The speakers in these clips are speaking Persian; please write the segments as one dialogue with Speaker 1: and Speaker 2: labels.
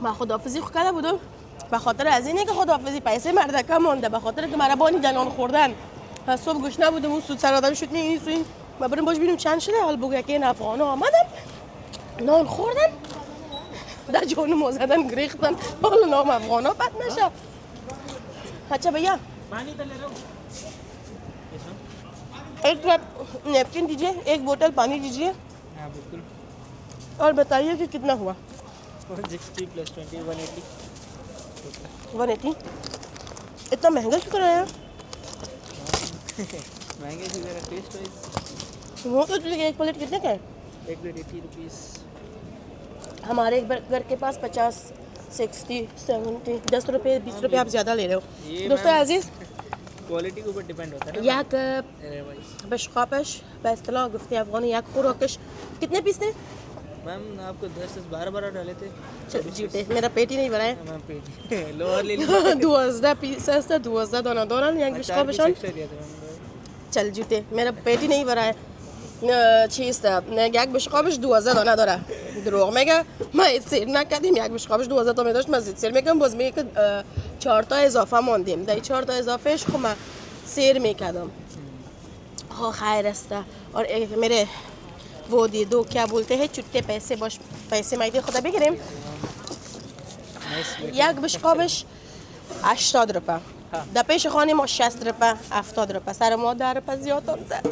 Speaker 1: من خداحافظی کرده بودم به خاطر از اینه که خداحافظی پیسه مردکه مونده، به خاطر که مربانی جنان خوردن صبح گوش نبودم اون سود سر آدم شد نه این سوین ما بریم باش ببینیم چند شده. حال بگو که این افغان آمدن نان خوردن در جانو ما زدن گریختن حالا نام افغان ها بد نشه. अच्छा भैया पानी तो ले रहा हूँ एक कप नैपकिन दीजिए एक बोतल पानी दीजिए।
Speaker 2: हाँ बिल्कुल।
Speaker 1: और बताइए कि कितना हुआ
Speaker 2: 160 + 20 180
Speaker 1: 180 इतना महंगा क्यों कराया
Speaker 2: महंगे से ज़रा टेस्ट वाइज
Speaker 1: वो तो एक प्लेट कितने का है
Speaker 2: एक प्लेट 80 रुपीस
Speaker 1: हमारे घर के पास 50 60 70 10 रुपये 20 रुपये आप ज़्यादा ले रहे हो दोस्तों अजीज़
Speaker 2: क्वालिटी के ऊपर डिपेंड होता है ना
Speaker 1: یک بشقابش به اصطلاح گفته افغانی یک خوراکش कितने पीस थे
Speaker 2: मैम आपको 10 से 12 डाले थे
Speaker 1: झूठे मेरा पेट ही नहीं भरा है
Speaker 2: मैम पेट लोअर ले लीजिए
Speaker 1: 12 पीस است 12 دانه دارن یک بشقابشان चल जूते मेरा पेट ही नहीं भरा है چیست یک بشقابش 12 دانه داره دروغ میگه ما سیر نکردیم یک بشقابش 12 تا داشت من سیر میگم باز میگه که 4 تا اضافه ماندیم در 4 تا اضافهش خب من سیر میکردم हाँ खैर रास्ता और मेरे वो दी दो क्या बोलते हैं चुट्टे पैसे माहिती खुदा بگیریم یک بشقابش 80 روپه در پیش خانه ما 60 روپه 70 روپه سر ما 10 روپه زیاد هم زد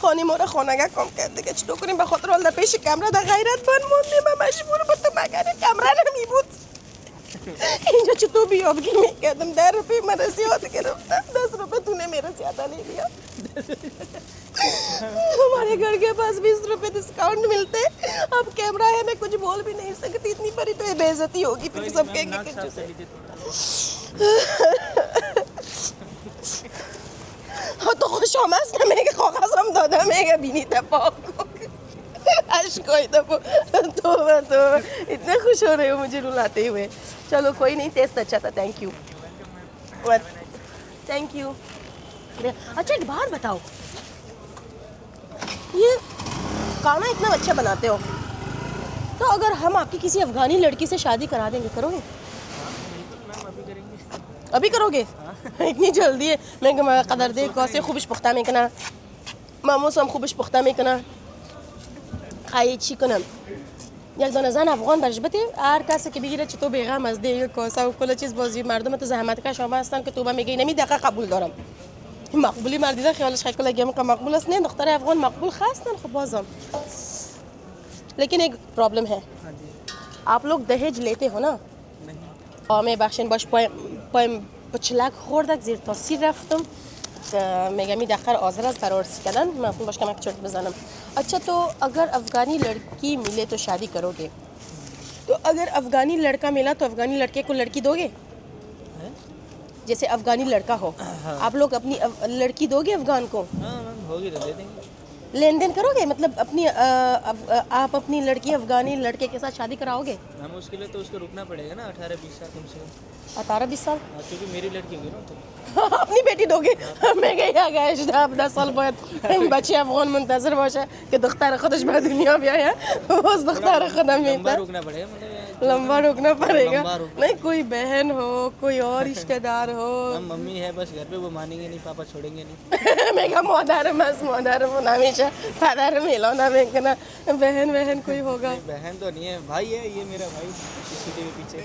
Speaker 1: خانه ما رو خانگه کم کرد دیگه چطور کنیم به خاطر حال در پیش کمره در غیرت بند موندیم من مجبور بودم مگر کمره نمی بود اینجا چطور بیابگی میکردم 10 روپه من زیاد گرفتم 10 روپه तूने मेरा ज्यादा ले लिया हमारे घर के पास 20 रुपए डिस्काउंट मिलते अब कैमरा है मैं कुछ बोल भी नहीं सकती इतनी बड़ी तो बेइज्जती होगी फिर सब कहेंगे कि हाँ तो खुश आमद میگه کاغذم دادم میگه بینی تپاک اشکای دفو تو इतने खुश हो रहे हो मुझे रुलाते हुए चलो कोई नहीं टेस्ट अच्छा था थैंक यू थैंक यू। अच्छा एक बात बताओ ये खाना इतना अच्छा बनाते हो तो अगर हम आपकी किसी अफगानी लड़की से शादी करा देंगे करोगे अभी करोगे इतनी जल्दी है मैं قدر دे کاسه خوبش پخته میکنه ماموس هم خوبش پخته میکنه خیلی چی کنم یک دانه زن افغان برش بده هر کسی که بگیره چطور بیغم از دیگه کاسه و کل چیز بازی مردم تو زحمت کش آمده هستن که تو به میگی نمی دقیقه قبول دارم مقبولی مردیده خیالش خیلی کلا گیم که مقبول است نه دختر افغان مقبول هستن خب بازم लेकिन एक प्रॉब्लम है आप लोग दहेज लेते हो ना मैं بخشین باش پایم بچلک خوردک زیر تاثیر رفتم میگم این دختر آذر از ترورسی کردن من باش کمک چرت بزنم अच्छा तो अगर अफगानी लड़की मिले तो शादी करोगे तो अगर अफगानी लड़का मिला तो अफगानी लड़के को लड़की दोगे जैसे अफगानी लड़का हो आप लोग अपनी लड़की दोगे अफगान को
Speaker 2: होगी तो दे देंगे
Speaker 1: लेन देन करोगे मतलब अपनी आप अपनी लड़की अफगानी लड़के के साथ शादी कराओगे
Speaker 2: हम उसके लिए तो उसको रुकना पड़ेगा ना 18-20 साल कम से कम
Speaker 1: 18-20 साल
Speaker 2: क्योंकि मेरी लड़की होगी ना तो
Speaker 1: अपनी बेटी दोगे मैं गया گشت 10 سال باید این بچه افغان منتظر باشه که دختر خودش به دنیا بیاید باز دختر خودم
Speaker 2: लंबा
Speaker 1: میاد
Speaker 2: रुकना पड़ेगा मतलब
Speaker 1: लंबा रुकना पड़ेगा
Speaker 2: लंबा रुकना।
Speaker 1: नहीं कोई बहन हो कोई और रिश्तेदार हो
Speaker 2: हम मम्मी है बस घर पे वो मानेंगे नहीं पापा छोड़ेंगे नहीं
Speaker 1: میگم مادرم از مادرم همیشه پدرم اعلان میکنه बहन कोई होगा
Speaker 2: बहन तो नहीं है भाई है ये मेरा भाई स्कूटी के पीछे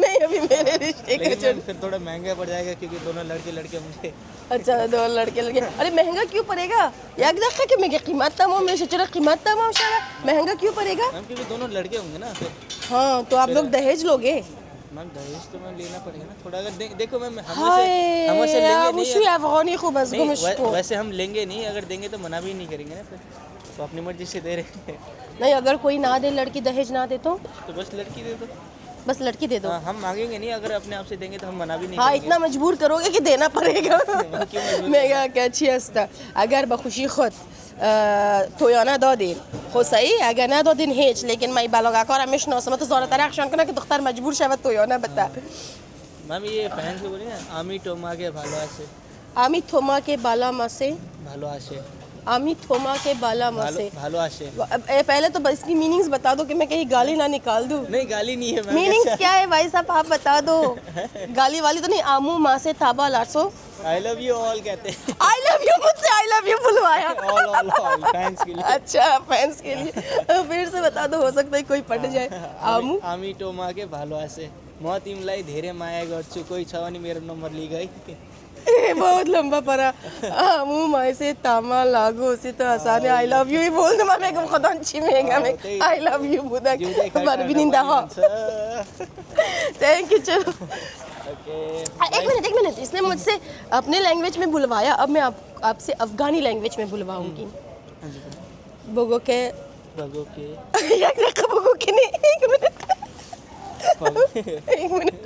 Speaker 1: नहीं अभी मेरे रिश्ते का
Speaker 2: लेकिन फिर थोड़ा महंगा पड़ जाएगा क्योंकि दोनों लड़के होंगे
Speaker 1: अच्छा दो लड़के अरे महंगा क्यों पड़ेगा एक दफा कि मैं कीमत तमाम में चलो कीमत तमाम शायद महंगा क्यों पड़ेगा
Speaker 2: मैम क्योंकि दोनों लड़के होंगे ना फिर
Speaker 1: हाँ तो आप लोग दहेज लोगे
Speaker 2: मैम दहेज तो मैम लेना पड़ेगा ना थोड़ा अगर देखो मैम
Speaker 1: हाय
Speaker 2: हमसे लेंगे
Speaker 1: मुझे
Speaker 2: नहीं
Speaker 1: अफगानी खूब
Speaker 2: नहीं वैसे हम लेंगे नहीं अगर देंगे तो मना भी नहीं करेंगे ना फिर तो अपनी मर्जी से दे रहे हैं
Speaker 1: नहीं अगर कोई ना दे लड़की दहेज ना दे तो
Speaker 2: बस लड़की दे दो
Speaker 1: बस लड़की दे दो
Speaker 2: हम मांगेंगे नहीं अगर अपने आप से देंगे तो हम मना भी नहीं
Speaker 1: हाँ
Speaker 2: करेंगे
Speaker 1: इतना मजबूर करोगे कि देना पड़ेगा मेगा क्या अच्छी هسته اگر به خوشی خود تویانه دادین خب صحیح اگر ندادین هیچ لیکن من بلاگا کارم میشناسم تو زارت رخشان کنه که دختر مجبور شود تویانه بده
Speaker 2: मैम ये बहन से बोलिए ना आमी टोमा के भालो आसे
Speaker 1: आमी थोमा के बाला मासे
Speaker 2: भालो आसे
Speaker 1: आमी थोमा के बाला
Speaker 2: भालो
Speaker 1: से
Speaker 2: भालो आशे
Speaker 1: पहले तो इसकी मीनिंग्स बता दो कि मैं कहीं गाली ना निकाल दूं।
Speaker 2: नहीं गाली नहीं है मैम
Speaker 1: मीनिंग्स क्या है भाई साहब आप बता दो। गाली वाली तो नहीं। आमू माँ से ताबा लासो।
Speaker 2: आई लव यू ऑल कहते हैं
Speaker 1: आई लव यू मुझसे आई लव यू बुलवाया।
Speaker 2: ऑल ऑल ऑल फैंस के लिए
Speaker 1: अच्छा फैंस के लिए फिर से बता दो हो सकता है कोई पट जाए। आमू
Speaker 2: आमी टोमा के भालो आशे म तिमीलाई धेरै माया गर्छु कोही छ भने मेरो नम्बर लिगई
Speaker 1: बहुत लंबा पड़ा। आमू माँ से तामा लागो से तो आसान है। आई लव यू ही बोल दो मैं खुदा छिमेगा मैं आई लव यू बुदा पर भी निंदा हो। थैंक यू चलो एक मिनट इसने मुझसे अपने लैंग्वेज में बुलवाया अब मैं आपसे अफगानी लैंग्वेज में बुलवाऊंगी। बोगो के
Speaker 2: बगो के
Speaker 1: बोगो के नहीं एक मिनट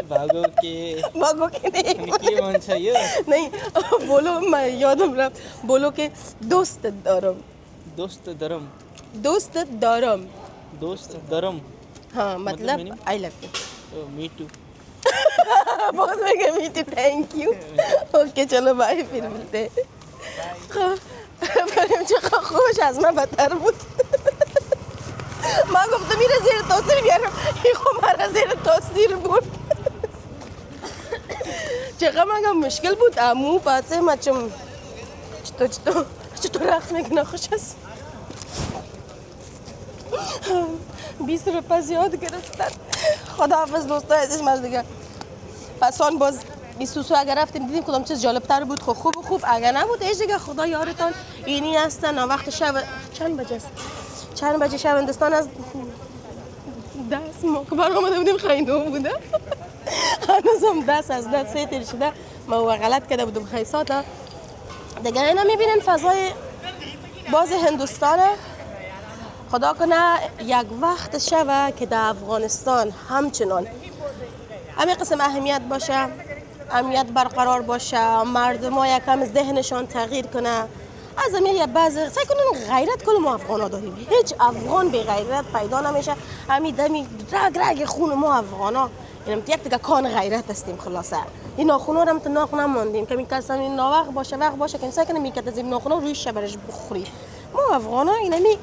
Speaker 2: भागो के
Speaker 1: नहीं
Speaker 2: के भन्छ यो
Speaker 1: नहीं बोलो मैं याद हमरा बोलो के दोस्त दरम
Speaker 2: दोस्त दरम
Speaker 1: हाँ मतलब
Speaker 2: meaning?
Speaker 1: I love you
Speaker 2: me too
Speaker 1: बहुत महंगे मीठे थैंक यू ओके चलो बाय फिर मिलते हैं خوش از من بدتر بود من گفتم میره زیر تاثیر بیارم این خب مرا زیر تاثیر بود چقدر مگم مشکل بود امو پاسه من چطور رقص میکنه خوش است 20 روپیه زیاد گرفتن خداحافظ دوستا ازش مرد دیگه پس آن باز 20 سو اگر رفتیم دیدیم کدام چیز جالبتر بود خوب اگر نبود ایش دیگه خدا یارتان اینی هستن وقت شب چند بجه است چند بجه شب هندوستان از دست ما که برآمده بودیم خیلی بوده هنوزم دست از دست سه تیر شده ما غلط کرده بودم خیلی ساعت دیگه اینا میبینن فضای باز هندوستانه خدا کنه یک وقت شبه که در افغانستان همچنان همین قسم اهمیت باشه امنیت برقرار باشه مردم ها یکم ذهنشان تغییر کنه از همین یه بعضی سعی کنن غیرت کل ما افغان ها داریم هیچ افغان به غیرت پیدا نمیشه همین دمی رگ خون ما افغان ها اینم یک دیگه کان غیرت هستیم خلاصه این ناخونا رو هم تا ناخون نماندیم که میکسن این وقت باشه که سعی کنه میکرد از این ناخونا روی شبرش بخوری ما افغان ها اینمی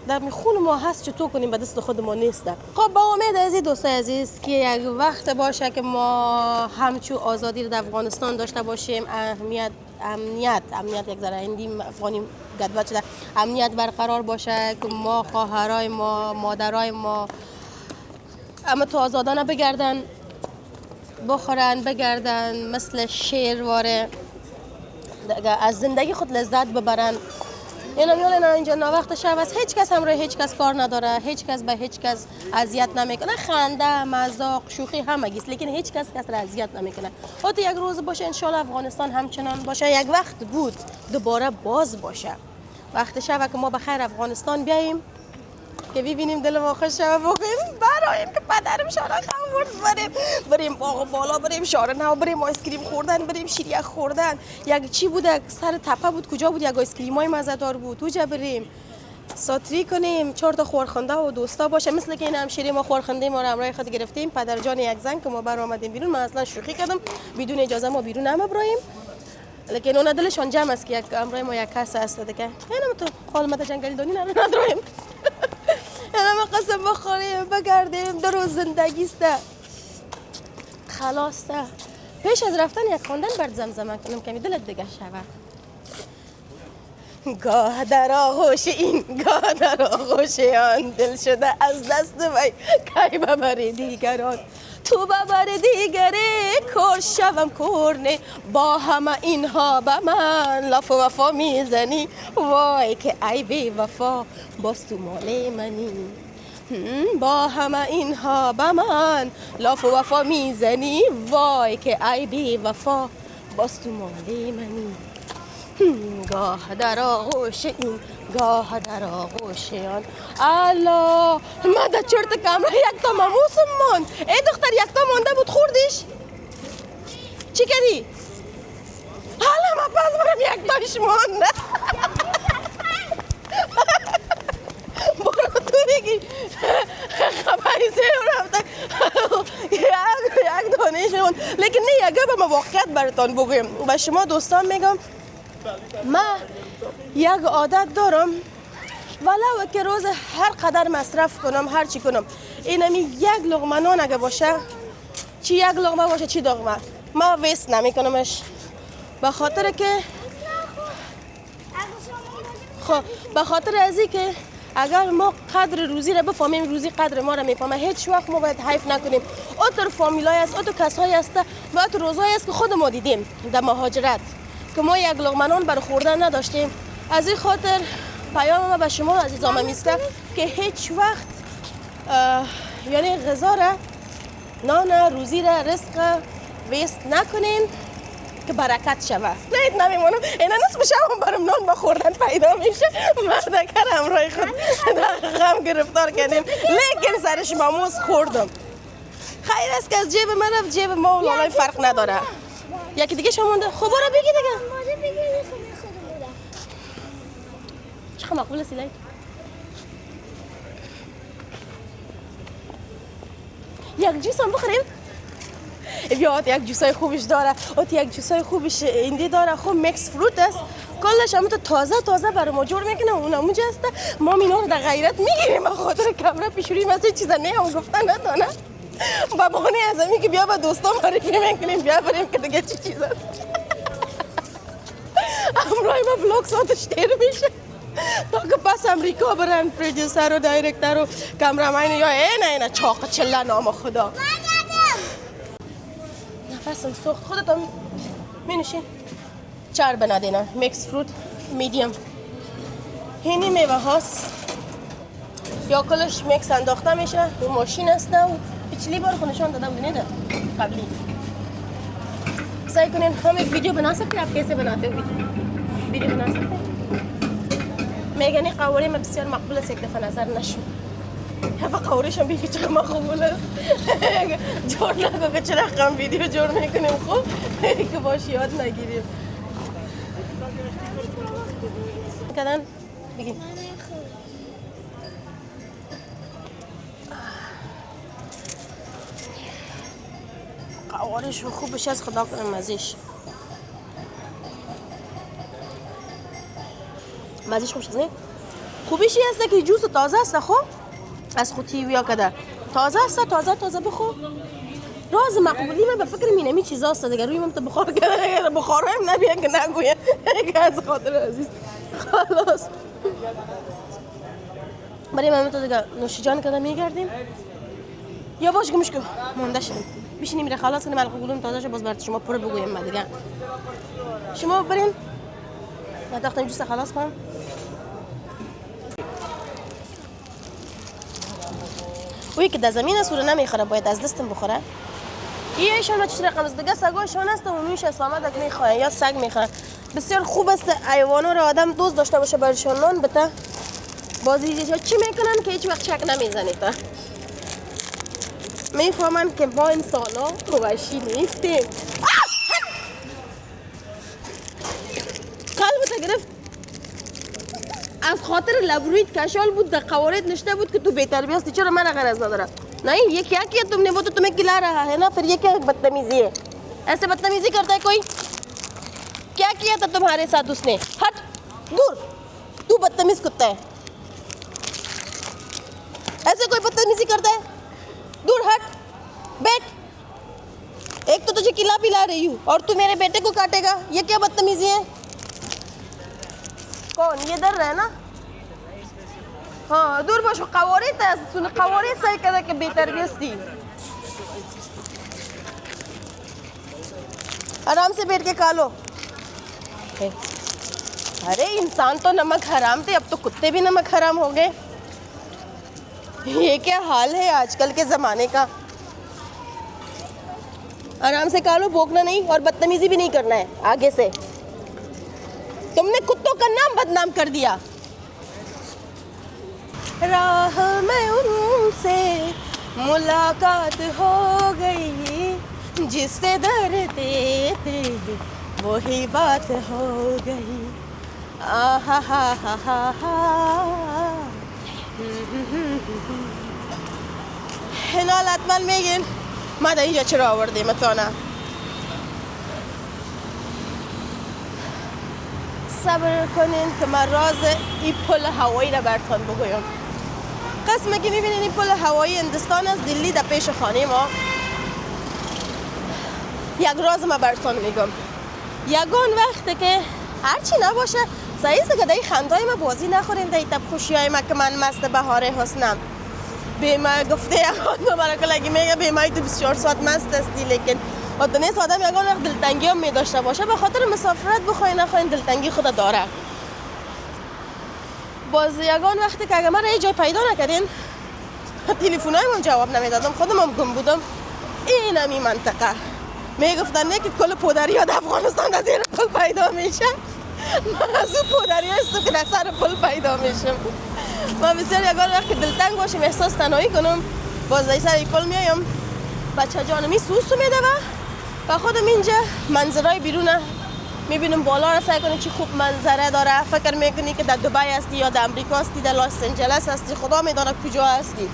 Speaker 1: در خون ما هست چطور کنیم به دست خود ما نیست. خب با امید عزیز دوستای عزیز که یک وقت باشه که ما همچو آزادی رو در افغانستان داشته باشیم امنیت یک ذره هندی افغانی گدوت شده امنیت برقرار باشه که ما خواهرای ما مادرای ما اما تو آزادانه بگردن بخورن بگردن مثل شیر واره از زندگی خود لذت ببرن. اینا اینجا وقت شب است هیچ کس همراه هیچ کس کار نداره هیچ کس به هیچ کس اذیت نمیکنه خنده مذاق شوخی همگیست لیکن هیچ کس را اذیت نمیکنه حتی یک روز باشه ان شاء الله افغانستان همچنان باشه یک وقت بود دوباره باز باشه وقت شب که ما به خیر افغانستان بیاییم که ببینیم دل ما خوش شب بخوریم برای اینکه پدرم شارع خورد بریم باغ بالا بریم شارع نو بریم آیسکریم خوردن بریم شیریک خوردن یک چی بود سر تپه بود کجا بود یک آیسکریمای مزه‌دار بود توجا بریم ساتری کنیم 4 تا خورخنده و دوستا باشه مثل که این همشیری ما خورخنده ما رو همراه خود گرفتیم پدر جان یک زن که ما بر آمدیم بیرون من اصلا شوخی کردم بدون اجازه ما بیرون نمیبریم لیکن اونا دلشان جمع است که یک امرای ما یک کس است دیگه اینم تو خالمت جنگلی دانی نداریم همه قسم بخوریم بگردیم در روز زندگی است خلاص پیش از رفتن یک خواندن بر زمزمه کنم کمی دلت دیگه شود گاه در آغوش این گاه در آغوش آن دل شده از دست وی کی ببری دیگران تو ببر دیگری کر شوم کرنه با همه اینها به من لاف و وفا میزنی وای که ای بی وفا باز تو مال منی با همه اینها به من لاف و وفا میزنی وای که ای بی وفا باز تو مال منی گاه در آغوش این گاه در آغوش آن الله مدد چرت کامرا یک تا ماموسم ماند ای دختر یک تا مانده بود خوردیش چی کردی؟ حالا ما پس برم یک تاش مانده برو تو بگی خبری سیم رفته یک دانه شمون لیکن نه یکه به ما واقعیت براتان بگویم به شما دوستان میگم ما یک عادت دارم ولو که روز هر قدر مصرف کنم هر چی کنم اینمی یک لقمه نان اگه باشه چی یک لقمه باشه چی لقمه ما ویست نمی کنمش به خاطر که خب به خاطر ازی که اگر ما قدر روزی را بفهمیم روزی قدر ما را میفهمه هیچ وقت ما باید حیف نکنیم اوتر فامیلای است اوتر کسایی است و اوتر روزایی است که خود ما دیدیم در مهاجرت که ما یک لقمه نان برای خوردن نداشتیم از این خاطر پیام ما به شما عزیزان میسته که هیچ وقت یعنی غذا را نان روزی را رزق ویست نکنین که برکت شوه نه نمیمونم اینا نصف شب برام نان با خوردن پیدا میشه مردکر همراه خود غم گرفتار کردیم لیکن سرش ماموز خوردم خیر است که از جیب من رفت جیب ما والله فرق نداره یکی دیگه شما مونده خب برو بگی دیگه چقدر مقبول است لیک یک جوس هم بخوریم بیا یک جوسای خوبش داره یک جوسای خوبش ایندی داره خوب میکس فروت است کلش هم تو تازه برای ما جور میکنه اونم اونجا است ما اینا رو در غیرت میگیریم به خاطر کامرا پیشوری مثلا چیزا نه هم گفتن ندانه با بهانه از همین که بیا با دوستان معرفی میکنیم بیا بریم که دیگه چی چیز است امروز ما بلاگ ساعتش دیر میشه تا که پس امریکا برن پروڈیوسر و دایرکتر و کامرامین یا اینا چاق چله نام خدا نفسم سوخت خودت هم می نوشین چار بنا دینا میکس فروت میدیم هینی میوه هاست یا کلش میکس انداخته میشه و ماشین است و پیچلی بار خونشان دادم بینیده قبلی سعی کنین हम एक वीडियो बना सकते हैं आप कैसे बनाते हो वीडियो बना सकते हैं میگنی قواره ما بسیار مقبول است یک دفعه نظر نشو هفه قوارش هم بیفی چقدر مقبول است جور نگو که چرا هم ویدیو جور میکنیم خوب که باش یاد نگیریم کدن بگیم قوارش خوبش از خدا کنم مزیش خوبش نه خوبیشی هست که جوس تازه است خب از خود تیویا کده تازه است تازه بخو راز مقبولی من به فکر مینمی چیزا است دیگه روی من تو بخار کرده بخار هم نبیه که نگویه که از خاطر عزیز خلاص برای من تو دیگه نوشیجان کده میگردیم یا باش گمش که مونده شدیم بشینیم میره خلاص کنیم الکل تازه شه باز برات شما پر بگویم بعد دیگه شما برین من داختم جوس خلاص کنم وی که در زمین است و نمیخوره باید از دستم بخوره ایشان چه رقم است دیگه سگاشان است و میش اسلامه دک میخوره یا سگ میخوره بسیار خوب است حیوانات رو آدم دوست داشته باشه برشون نان بده بازی چی میکنن که هیچ وقت چک نمیزنید میفهمن که ما انسانا وحشی نیستیم قلبت گرفت از خاطر لبرویت کشال بود در قوارت نشته بود که تو بهتربیت هستی چرا من غرض نداره नहीं ये क्या किया तुमने वो तो तुम्हें खिला रहा है ना फिर ये क्या बदतमीजी है ऐसे बदतमीजी करता है कोई क्या किया था तुम्हारे साथ उसने हट दूर तू बदतमीज कुत्ता है ऐसे कोई बदतमीजी करता है दूर हट बैठ एक तो तुझे खिला पिला रही हूँ और तू मेरे बेटे को काटेगा ये क्या बदतमीजी है कौन ये डर रहा है ना हाँ दूर बशो قوارت است سون قوارت سعی کرده که بی‌تربیتی आराम से बैठ के खा लो अरे इंसान तो नमक हराम थे अब तो कुत्ते भी नमक हराम हो गए ये क्या हाल है आजकल के ज़माने का आराम से खा लो भोंकना नहीं और बदतमीजी भी नहीं करना है आगे से तुमने कुत्तों का नाम बदनाम कर दिया राह में उनसे मुलाकात हो गई जिससे डरते थे वही बात हो गई आहा हा हा हा हा هنال حتما میگین ما در اینجا چرا آوردیم اتانا صبر کنین که من راز این پل هوایی را براتون بگویم. قسمی که میبینین این پل هوایی هندوستان از دلی در پیش خانه ما. یک راز ما براتون میگم. یگان وقتی که هرچی نباشه سعیزه که در خندای ما بازی نخورین در تب خوشی های ما که من مست بهاره حسنم. به ما گفته یگان مرا که لگی میگه به ما تو 24 ساعت مست استی، لیکن نیست آدم یگان وقت دلتنگی هم میداشته باشه به خاطر مسافرت بخواین نخواین دلتنگی خود داره. باز یگان وقتی که اگه من را یه جای پیدا نکردین تلفن‌های من جواب نمیدادم، خودم هم گم بودم. این همی منطقه میگفتن نه که کل پدری ها در افغانستان در زیر پل پیدا میشه. من از اون پدری هستم که در سر پل پیدا میشم. من بسیار یگان وقت که دلتنگ باشم احساس تنهایی کنم باز در سر پل میایم، بچه جانمی سوسو میده و خودم اینجا منظرهای بیرون میبینم. بالا را سعی کنی چی خوب منظره داره. فکر میکنی که در دبی هستی یا در امریکا هستی، در لاس آنجلس هستی، خدا میدونه کجا هستی.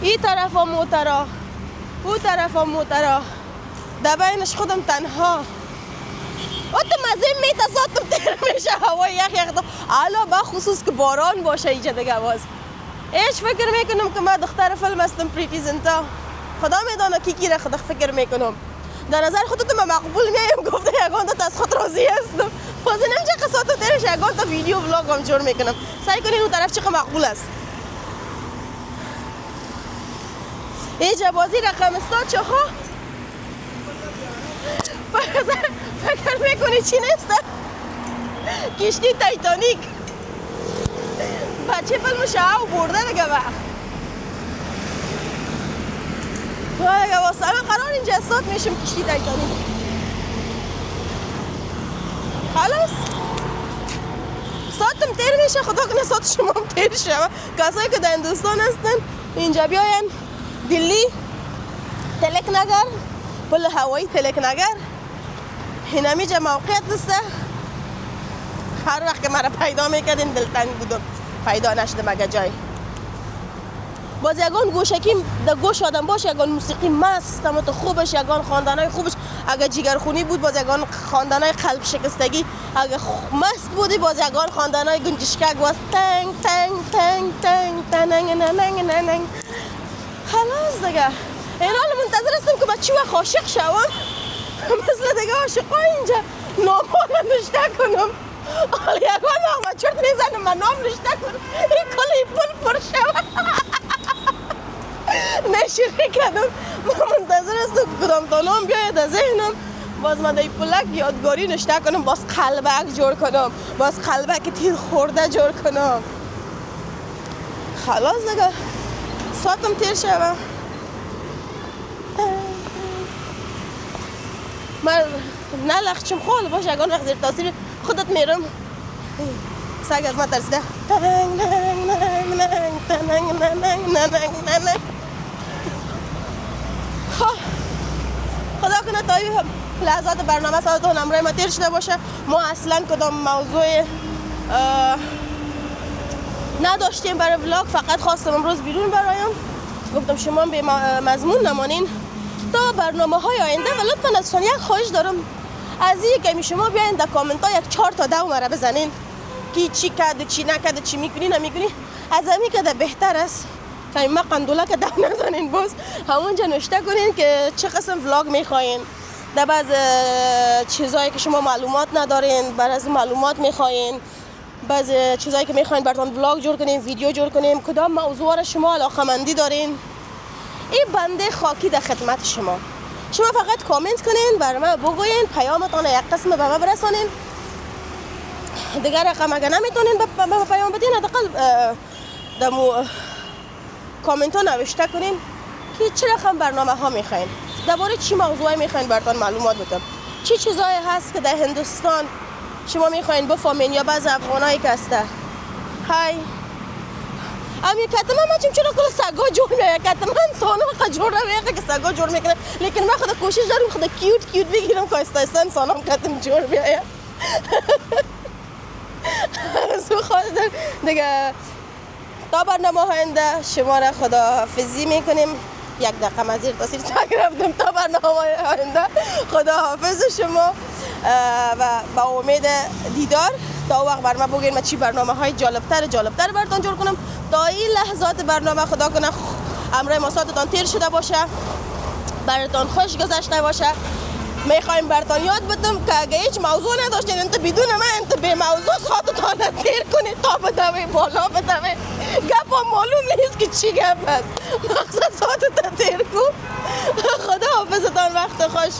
Speaker 1: این طرف ها موترا، اون طرف ها موترا، در بینش خودم تنها. وقتی مزیم میتزادم تیر میشه هوای یخ حالا با خصوص که باران باشه اینجا دیگه باز ایش فکر میکنم که من دختر فیلم هستم پریتی زنتا. خدا میدونه کی را خدا فکر میکنم. در نظر خودت من مقبول میایم گفته یگان تا از خود راضی هستم. باز نمیشه قصات و تیرش یگان تا ویدیو ولاگ هم جور میکنم. سعی کنین اون طرف چقدر مقبول است. اینجا بازی رقم استاد چه ها؟ فکر میکنی چی نیست؟ کشتی تایتانیک بچه فیلم شاو برده دیگه واسه همه قرار اینجا استاد میشم کشتی تایتانیک. خلاص ساعتم تیر میشه، خدا کنه ساعت شما هم تیر شما. کسایی که در هندوستان هستن اینجا بیاین دلی تلک نگر، پل هوایی تلک نگر، اینمی جا موقعیت دسته. هر وقت که مرا پیدا میکردین دلتنگ بودم، پیدا نشده مگه جای. باز یگان گوشکی در گوش آدم باشه، یگان موسیقی مست تو خوبش، یگان خواندنای خوبش. اگه جگرخونی بود باز یگان خواندنای قلب شکستگی، اگه مست بودی باز یگان خواندنای گنجشکک باز تنگ تنگ تنگ تنگ تنگ ننگ ننگ. خلاص دیگه این حال منتظر هستم که من چی وقت عاشق شوم مثل دیگه عاشقا اینجا نام‌ها نوشته کنم. حالا یگان نامه چرت میزنم من نام نوشته کنم این کلی پول پر شوم. نشیری کردم من منتظر هستم کدام تا نام بیاید از ذهنم باز من در پلک یادگاری نوشته کنم، باز قلبک جور کنم، باز قلبک تیر خورده جور کنم. خلاص دیگه ساعتم تیر شوم. من نلخچم خال باشه یگان وقت زیر تاثیر خودت میرم. سگ از من ترسیده. خدا کنه تا این لحظات برنامه ساعتون امرای ما تیر شده باشه. ما اصلا کدام موضوع نداشتیم برای ولاگ، فقط خواستم امروز بیرون برایم. گفتم شما به مضمون نمانین تا برنامه های آینده. و لطفا از شما یک خواهش دارم از این که شما بیاین در کامنت ها یک 4 تا 10 مرا بزنین که چی کرد چی نکرد چی میکنی نمیکنی. از همین که بهتر است که ما قندوله که دم نزنین، باز همونجا نوشته کنین که چه قسم ولاگ میخواین. در بعض چیزایی که شما معلومات ندارین بعض معلومات میخواین، بعض چیزایی که میخواین براتون ولاگ جور کنیم، ویدیو جور کنیم، کدام موضوع را شما علاقه‌مندی دارین. این بنده خاکی در خدمت شما. شما فقط کامنت کنین، برای من بگوین، پیامتان یک قسم به من برسانین. دیگر رقم اگر نمیتونین به پیام بدین حداقل دمو کامنت ها نوشته کنین که چه رقم برنامه ها میخواین، درباره چی موضوعی میخواین براتون معلومات بدم، چی چیزایی هست که در هندوستان شما میخواین بفهمین یا بعض افغانایی که هسته. های امی کتم ما چرا کل سگا جور میاد، کتم انسان ها جور نمیاد که سگا جور میکنه، لیکن من خدا کوشش دارم خدا کیوت بگیرم که استایسته انسان هم کتم جور میاد. سو خواهد دیگه تا برنامه آینده شما را خداحافظی میکنیم. یک دقیقه مزیر تاثیر سگ رفتم. تا برنامه آینده خداحافظ شما و با امید دیدار تا وقت بر ما بگین ما چی برنامه های جالبتر براتون جور کنم. تا این لحظات برنامه خدا کنه امروز مساتتان تیر شده باشه، براتون خوش گذشته باشه. میخوایم براتون یاد بدم که اگه هیچ موضوع نداشتین انت بدون من انت به موضوع ساعتتان تیر کنید تا بدوی بالا بدوی. گپ هم معلوم نیست که چی گپ است، مقصد ساعتتان تیر کن. خدا حافظتان، وقت خوش.